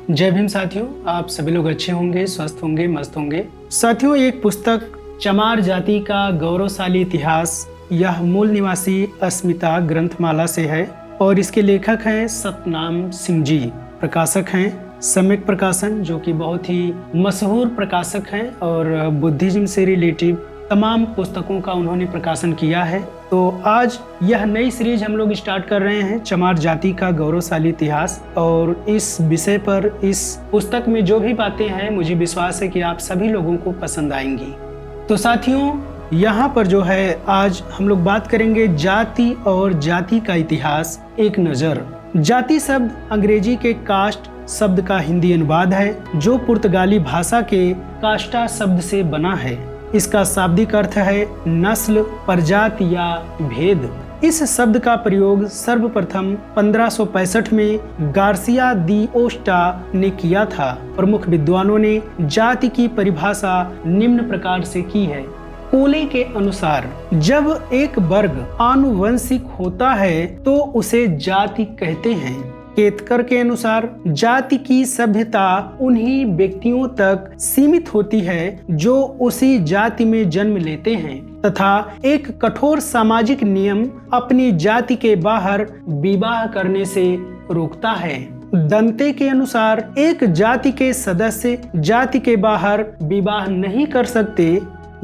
जय भीम साथियों, आप सभी लोग अच्छे होंगे, स्वस्थ होंगे, मस्त होंगे। साथियों, एक पुस्तक चमार जाति का गौरवशाली इतिहास, यह मूल निवासी अस्मिता ग्रंथमाला से है और इसके लेखक हैं सतनाम सिंह जी। प्रकाशक हैं सम्यक प्रकाशन, जो कि बहुत ही मशहूर प्रकाशक हैं और बुद्धिज्म से रिलेटिव तमाम पुस्तकों का उन्होंने प्रकाशन किया है। तो आज यह नई सीरीज हम लोग स्टार्ट कर रहे हैं, चमार जाति का गौरवशाली इतिहास। और इस विषय पर, इस पुस्तक में जो भी बातें हैं, मुझे विश्वास है कि आप सभी लोगों को पसंद आएंगी। तो साथियों, यहाँ पर जो है आज हम लोग बात करेंगे जाति और जाति का इतिहास एक नज़र। जाति शब्द अंग्रेजी के कास्ट शब्द का हिंदी अनुवाद है, जो पुर्तगाली भाषा के कास्टा शब्द से बना है। इसका शाब्दिक अर्थ है नस्ल, प्रजाति या भेद। इस शब्द का प्रयोग सर्वप्रथम 1565 में गार्सिया दी ओस्टा ने किया था। प्रमुख विद्वानों ने जाति की परिभाषा निम्न प्रकार से की है। कोले के अनुसार जब एक वर्ग आनुवंशिक होता है तो उसे जाति कहते हैं। केतकर के अनुसार जाति की सभ्यता उन्हीं व्यक्तियों तक सीमित होती है जो उसी जाति में जन्म लेते हैं, तथा एक कठोर सामाजिक नियम अपनी जाति के बाहर विवाह करने से रोकता है। दंते के अनुसार एक जाति के सदस्य जाति के बाहर विवाह नहीं कर सकते।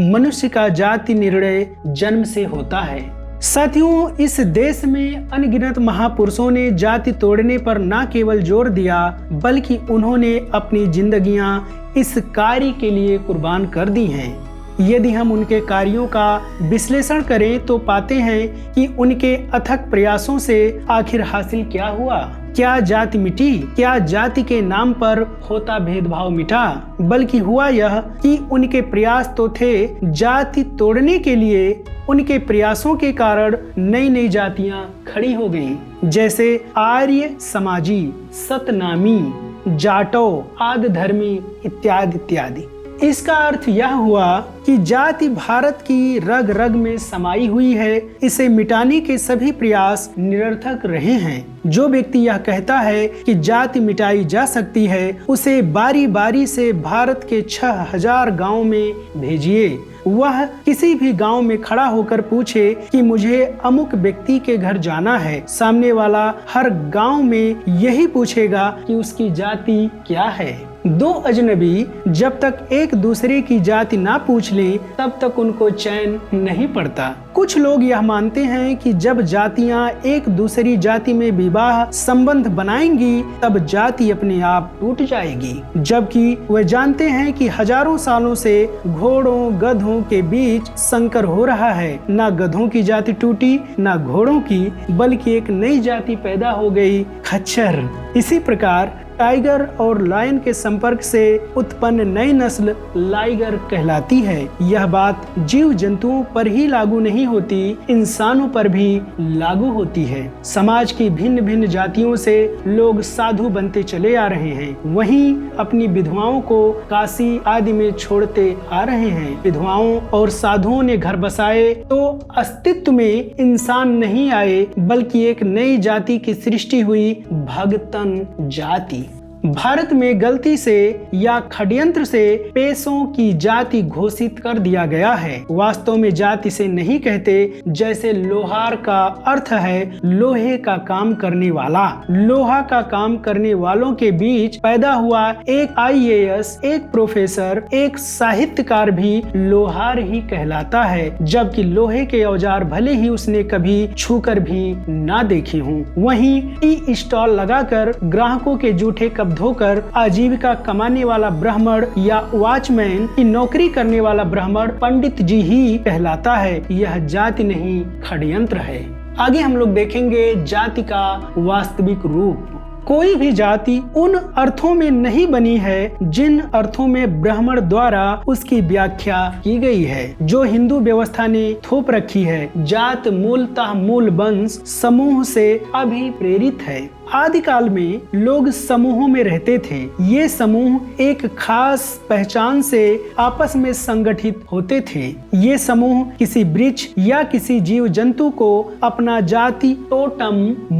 मनुष्य का जाति निर्णय जन्म से होता है। साथियों, इस देश में अनगिनत महापुरुषों ने जाति तोड़ने पर न केवल जोर दिया, बल्कि उन्होंने अपनी जिंदगियां इस कार्य के लिए कुर्बान कर दी हैं। यदि हम उनके कार्यों का विश्लेषण करें तो पाते हैं कि उनके अथक प्रयासों से आखिर हासिल क्या हुआ। क्या जाति मिटी? क्या जाति के नाम पर होता भेदभाव मिटा? बल्कि हुआ यह कि उनके प्रयास तो थे जाति तोड़ने के लिए, उनके प्रयासों के कारण नई नई जातियां खड़ी हो गईं, जैसे आर्य समाजी, सतनामी, जाटो, आद धर्मी इत्यादि इत्यादि। इसका अर्थ यह हुआ कि जाति भारत की रग रग में समाई हुई है। इसे मिटाने के सभी प्रयास निरर्थक रहे हैं। जो व्यक्ति यह कहता है कि जाति मिटाई जा सकती है, उसे बारी बारी से भारत के 6000 गांव में भेजिए। वह किसी भी गांव में खड़ा होकर पूछे कि मुझे अमुक व्यक्ति के घर जाना है। सामने वाला हर गांव में यही पूछेगा कि उसकी जाति क्या है। दो अजनबी जब तक एक दूसरे की जाति ना पूछ लें, तब तक उनको चैन नहीं पड़ता। कुछ लोग यह मानते हैं कि जब जातियां एक दूसरी जाति में विवाह संबंध बनाएंगी, तब जाति अपने आप टूट जाएगी, जबकि वे जानते हैं कि हजारों सालों से घोड़ों गधों के बीच संकर हो रहा है। ना गधों की जाति टूटी, ना घोड़ों की, बल्कि एक नई जाति पैदा हो गई, खच्चर। इसी प्रकार टाइगर और लायन के संपर्क से उत्पन्न नई नस्ल लाइगर कहलाती है। यह बात जीव जंतुओं पर ही लागू नहीं होती, इंसानों पर भी लागू होती है। समाज की भिन्न भिन्न जातियों से लोग साधु बनते चले आ रहे हैं, वहीं अपनी विधवाओं को काशी आदि में छोड़ते आ रहे हैं। विधवाओं और साधुओं ने घर बसाए तो अस्तित्व में इंसान नहीं आए, बल्कि एक नई जाति की सृष्टि हुई, भगतन जाति। भारत में गलती से या षड्यंत्र से पेशों की जाति घोषित कर दिया गया है। वास्तव में जाति से नहीं कहते, जैसे लोहार का अर्थ है लोहे का काम करने वाला। लोहा का काम करने वालों के बीच पैदा हुआ एक IAS, एक प्रोफेसर, एक साहित्यकार भी लोहार ही कहलाता है, जबकि लोहे के औजार भले ही उसने कभी छूकर भी ना देखे हों। वहीं टी स्टॉल लगाकर ग्राहकों के जूठे कप धोकर आजीविका कमाने वाला ब्राह्मण या वॉचमैन की नौकरी करने वाला ब्राह्मण पंडित जी ही कहलाता है। यह जाति नहीं, षड्यंत्र है। आगे हम लोग देखेंगे जाति का वास्तविक रूप। कोई भी जाति उन अर्थों में नहीं बनी है जिन अर्थों में ब्राह्मण द्वारा उसकी व्याख्या की गई है, जो हिंदू व्यवस्था ने थोप रखी है। जात मूलतः मूल वंश समूह से अभिप्रेरित है। आदिकाल में लोग समूहों में रहते थे। ये समूह एक खास पहचान से आपस में संगठित होते थे। ये समूह किसी वृक्ष या किसी जीव जंतु को अपना जाति टोटम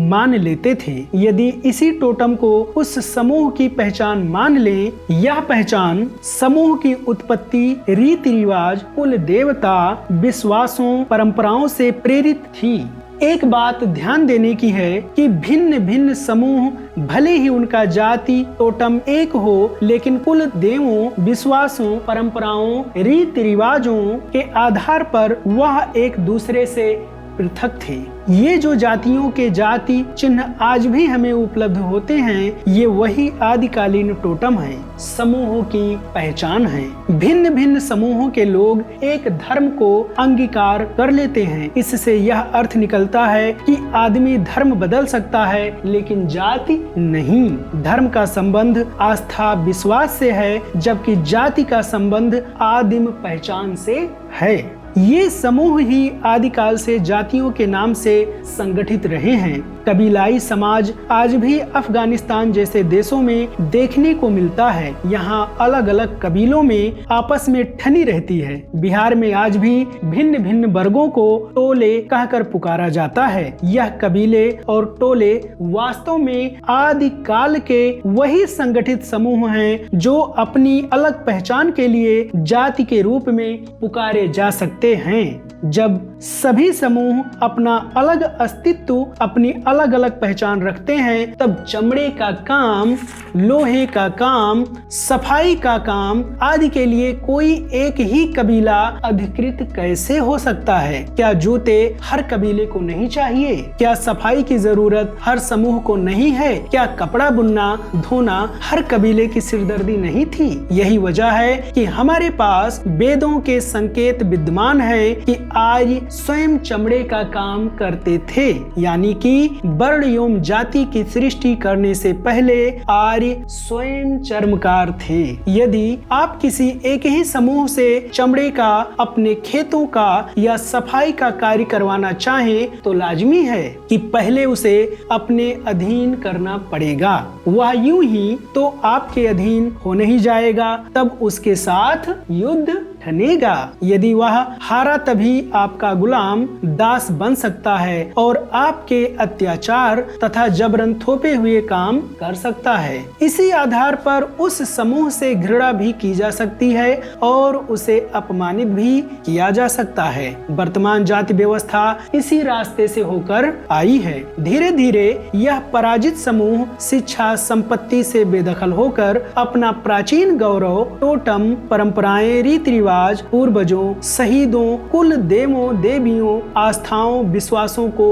मान लेते थे। यदि इसी टोटम को उस समूह की पहचान मान ले, यह पहचान समूह की उत्पत्ति रीति रिवाज, कुल देवता, विश्वासों, परंपराओं से प्रेरित थी। एक बात ध्यान देने की है कि भिन्न भिन्न समूह भले ही उनका जाति टोटम एक हो, लेकिन कुल देवों, विश्वासों, परंपराओं, रीति रिवाजों के आधार पर वह एक दूसरे से पृथक थे। ये जो जातियों के जाति चिन्ह आज भी हमें उपलब्ध होते हैं, ये वही आदिकालीन टोटम हैं, समूहों की पहचान है। भिन्न भिन्न समूहों के लोग एक धर्म को अंगीकार कर लेते हैं। इससे यह अर्थ निकलता है कि आदमी धर्म बदल सकता है, लेकिन जाति नहीं। धर्म का संबंध आस्था विश्वास से है, जबकि जाति का संबंध आदिम पहचान से है। ये समूह ही आदिकाल से जातियों के नाम से संगठित रहे हैं। कबीलाई समाज आज भी अफगानिस्तान जैसे देशों में देखने को मिलता है। यहाँ अलग अलग कबीलों में आपस में ठनी रहती है। बिहार में आज भी भिन्न भिन्न वर्गों को टोले कहकर पुकारा जाता है। यह कबीले और टोले वास्तव में आदिकाल के वही संगठित समूह हैं जो अपनी अलग पहचान के लिए जाति के रूप में पुकारे जा सकते हैं। जब सभी समूह अपना अलग अस्तित्व, अपनी अलग अलग पहचान रखते हैं, तब चमड़े का काम, लोहे का काम, सफाई का काम आदि के लिए कोई एक ही कबीला अधिकृत कैसे हो सकता है? क्या जूते हर कबीले को नहीं चाहिए? क्या सफाई की जरूरत हर समूह को नहीं है? क्या कपड़ा बुनना धोना हर कबीले की सिरदर्दी नहीं थी? यही वजह है कि हमारे पास वेदों के संकेत विद्यमान है कि आर्य स्वयं चमड़े का काम करते थे, यानी कि वर्ण एवं जाति की सृष्टि करने से पहले आर्य स्वयं चर्मकार थे। यदि आप किसी एक ही समूह से चमड़े का, अपने खेतों का या सफाई का कार्य करवाना चाहें, तो लाजमी है कि पहले उसे अपने अधीन करना पड़ेगा। वह यूं ही तो आपके अधीन हो नहीं जाएगा, तब उसके साथ युद्ध ठनेगा। यदि वह हारा तभी आपका गुलाम दास बन सकता है और आपके अत्याचार तथा जबरन थोपे हुए काम कर सकता है। इसी आधार पर उस समूह से घृणा भी की जा सकती है और उसे अपमानित भी किया जा सकता है। वर्तमान जाति व्यवस्था इसी रास्ते से होकर आई है। धीरे धीरे यह पराजित समूह शिक्षा संपत्ति से बेदखल होकर अपना प्राचीन गौरव, टोटम, परंपराएं, रीति रिवाज, पूर्वजों, शहीदों, कुल देवों देवियों, आस्थाओं, विश्वासों को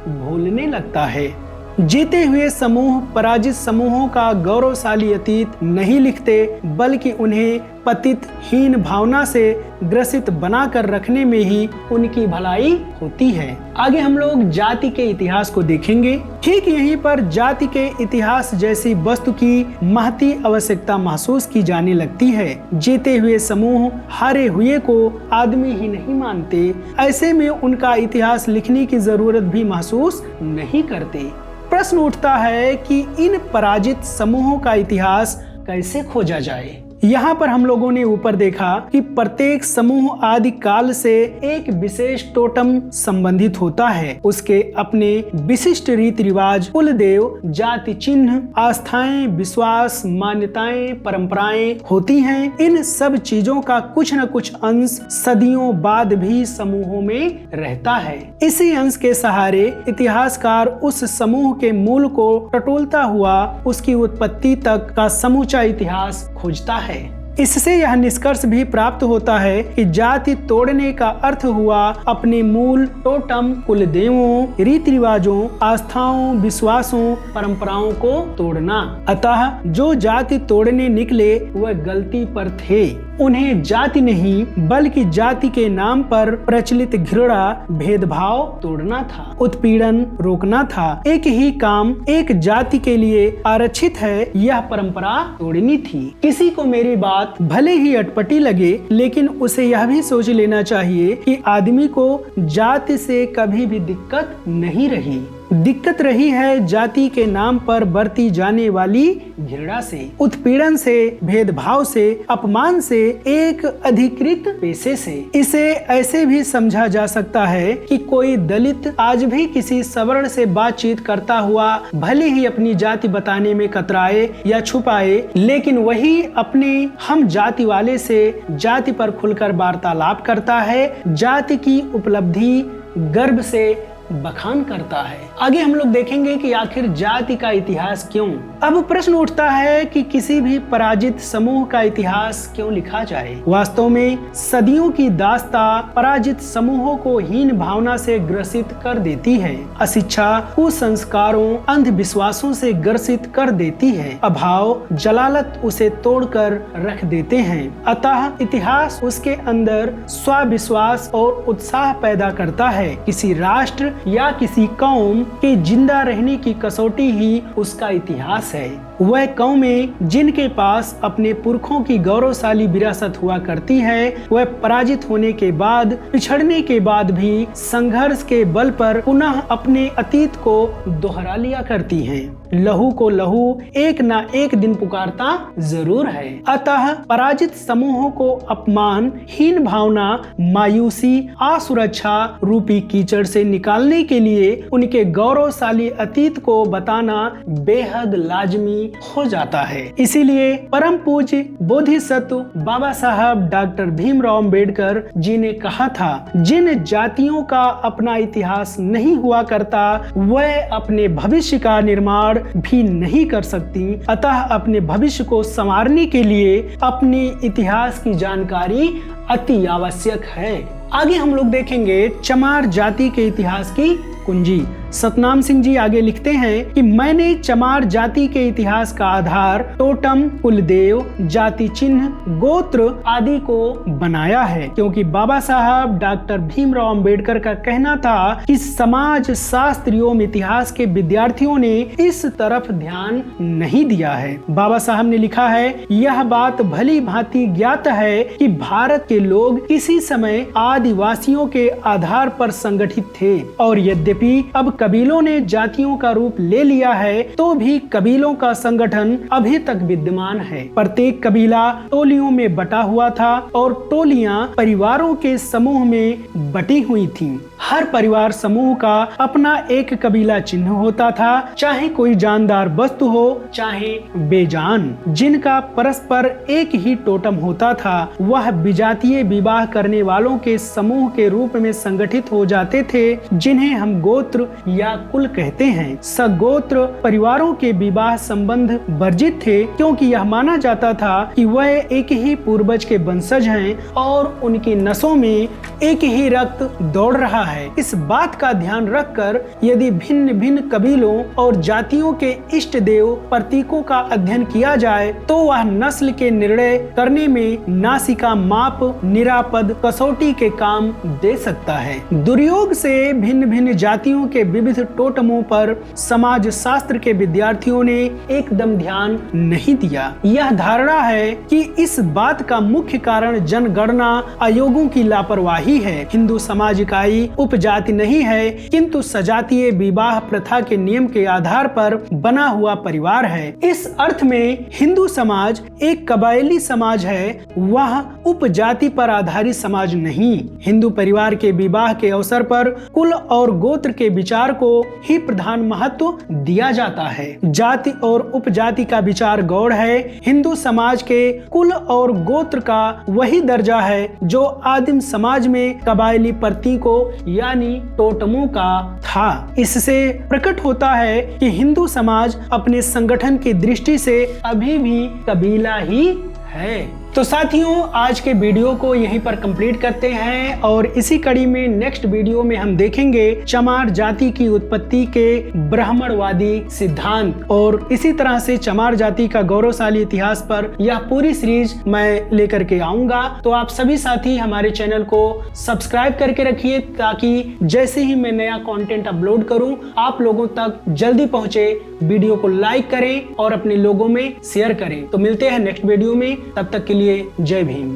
भूलने लगता है। जीते हुए समूह पराजित समूहों का गौरवशाली अतीत नहीं लिखते, बल्कि उन्हें पतित हीन भावना से ग्रसित बनाकर रखने में ही उनकी भलाई होती है। आगे हम लोग जाति के इतिहास को देखेंगे। ठीक यहीं पर जाति के इतिहास जैसी वस्तु की महती आवश्यकता महसूस की जाने लगती है। जीते हुए समूह हारे हुए को आदमी ही नहीं मानते, ऐसे में उनका इतिहास लिखने की जरूरत भी महसूस नहीं करते। प्रश्न उठता है कि इन पराजित समूहों का इतिहास कैसे खोजा जाए। यहाँ पर हम लोगों ने ऊपर देखा कि प्रत्येक समूह आदि काल से एक विशेष टोटम संबंधित होता है। उसके अपने विशिष्ट रीति रिवाज, कुल देव, जाति चिन्ह, आस्थाएं, विश्वास, मान्यताएं, परंपराएं होती हैं। इन सब चीजों का कुछ न कुछ अंश सदियों बाद भी समूहों में रहता है। इसी अंश के सहारे इतिहासकार उस समूह के मूल को टटोलता हुआ उसकी उत्पत्ति तक का समूचा इतिहास खोजता है। इससे यह निष्कर्ष भी प्राप्त होता है कि जाति तोड़ने का अर्थ हुआ अपने मूल टोटम, कुल देवों, रीति रिवाजों, आस्थाओं, विश्वासों, परंपराओं को तोड़ना। अतः जो जाति तोड़ने निकले वह गलती पर थे। उन्हें जाति नहीं बल्कि जाति के नाम पर प्रचलित घृणा, भेदभाव तोड़ना था, उत्पीड़न रोकना था। एक ही काम एक जाति के लिए आरक्षित है, यह परंपरा तोड़नी थी। किसी को मेरी बात भले ही अटपटी लगे, लेकिन उसे यह भी सोच लेना चाहिए कि आदमी को जाति से कभी भी दिक्कत नहीं रही। दिक्कत रही है जाति के नाम पर बरती जाने वाली घृणा से, उत्पीड़न से, भेदभाव से, अपमान से, एक अधिकृत पेशे से। इसे ऐसे भी समझा जा सकता है कि कोई दलित आज भी किसी सवर्ण से बातचीत करता हुआ भले ही अपनी जाति बताने में कतराए या छुपाए, लेकिन वही अपने हम जाति वाले से जाति पर खुलकर वार्तालाप करता है, जाति की उपलब्धि गर्व से बखान करता है। आगे हम लोग देखेंगे कि आखिर जाति का इतिहास क्यों। अब प्रश्न उठता है कि किसी भी पराजित समूह का इतिहास क्यों लिखा जाए। वास्तव में सदियों की दास्ता पराजित समूहों को हीन भावना से ग्रसित कर देती है, अशिक्षा, कुसंस्कारों, अंधविश्वासों से ग्रसित कर देती है, अभाव, जलालत उसे तोड़कर रख देते हैं। अतः इतिहास उसके अंदर स्वविश्वास और उत्साह पैदा करता है। किसी राष्ट्र या किसी कौम के जिंदा रहने की कसौटी ही उसका इतिहास है। वह कौमें जिनके पास अपने पुरखों की गौरवशाली विरासत हुआ करती है, वह पराजित होने के बाद, पिछड़ने के बाद भी संघर्ष के बल पर पुनः अपने अतीत को दोहरा लिया करती हैं। लहू को लहू एक ना एक दिन पुकारता जरूर है। अतः पराजित समूहों को अपमान, हीन भावना, मायूसी, असुरक्षा रूपी कीचड़ से निकालने के लिए उनके गौरवशाली अतीत को बताना बेहद लाजमी हो जाता है। इसीलिए परम पूज्य बोधिसत्व बाबा साहब डॉक्टर भीमराव अंबेडकर जी ने कहा था, जिन जातियों का अपना इतिहास नहीं हुआ करता वह अपने भविष्य का निर्माण भी नहीं कर सकती। अतः अपने भविष्य को संवारने के लिए अपने इतिहास की जानकारी अति आवश्यक है। आगे हम लोग देखेंगे चमार जाति के इतिहास की कुंजी। सतनाम सिंह जी आगे लिखते हैं कि मैंने चमार जाति के इतिहास का आधार टोटम, कुलदेव, जाति चिन्ह, गोत्र आदि को बनाया है, क्योंकि बाबा साहब डॉक्टर भीमराव अंबेडकर का कहना था कि समाज शास्त्र एवं इतिहास के विद्यार्थियों ने इस तरफ ध्यान नहीं दिया है। बाबा साहब ने लिखा है, यह बात भली भांति ज्ञात है कि भारत के लोग किसी समय आदिवासियों के आधार पर संगठित थे, और यद्यपि अब कबीलों ने जातियों का रूप ले लिया है तो भी कबीलों का संगठन अभी तक विद्यमान है। प्रत्येक कबीला टोलियों में बटा हुआ था और टोलियां परिवारों के समूह में बटी हुई थीं। हर परिवार समूह का अपना एक कबीला चिन्ह होता था, चाहे कोई जानदार वस्तु हो चाहे बेजान, जिनका परस्पर एक ही टोटम होता था। वह विजातीय विवाह करने वालों के समूह के रूप में संगठित हो जाते थे, जिन्हें हम गोत्र या कुल कहते हैं। सगोत्र परिवारों के विवाह संबंध वर्जित थे, क्योंकि यह माना जाता था कि वह एक ही पूर्वज के वंशज हैं और उनकी नसों में एक ही रक्त दौड़ रहा है। इस बात का ध्यान रखकर यदि भिन्न भिन्न कबीलों और जातियों के इष्ट देव प्रतीकों का अध्ययन किया जाए तो वह नस्ल के निर्णय करने में नासिका माप, निरापद कसौटी के काम दे सकता है। दुर्योग से भिन्न भिन्न जातियों के विविध टोटमों पर समाज शास्त्र के विद्यार्थियों ने एकदम ध्यान नहीं दिया। यह धारणा है कि इस बात का मुख्य कारण जनगणना आयोगों की लापरवाही है। हिंदू समाज इकाई उपजाति नहीं है, किंतु सजातीय विवाह प्रथा के नियम के आधार पर बना हुआ परिवार है। इस अर्थ में हिंदू समाज एक कबायली समाज है, वह उपजाति पर आधारित समाज नहीं। हिंदू परिवार के विवाह के अवसर पर कुल और गोत्र के विचार को ही प्रधान महत्व दिया जाता है। जाति और उपजाति का विचार गौड़ है। हिंदू समाज के कुल और गोत्र का वही दर्जा है जो आदिम समाज में कबायली प्रतीकों यानी टोटमों का था। इससे प्रकट होता है कि हिंदू समाज अपने संगठन की दृष्टि से अभी भी कबीला ही है। तो साथियों, आज के वीडियो को यहीं पर कंप्लीट करते हैं और इसी कड़ी में नेक्स्ट वीडियो में हम देखेंगे चमार जाति की उत्पत्ति के ब्राह्मणवादी सिद्धांत, और इसी तरह से चमार जाति का गौरवशाली इतिहास पर यह पूरी सीरीज मैं लेकर के आऊंगा। तो आप सभी साथी हमारे चैनल को सब्सक्राइब करके रखिए, ताकि जैसे ही मैं नया कंटेंट अपलोड करूं आप लोगों तक जल्दी पहुंचे। वीडियो को लाइक करें और अपने लोगों में शेयर करें। तो मिलते हैं नेक्स्ट वीडियो में, तब तक के लिए जय भीम।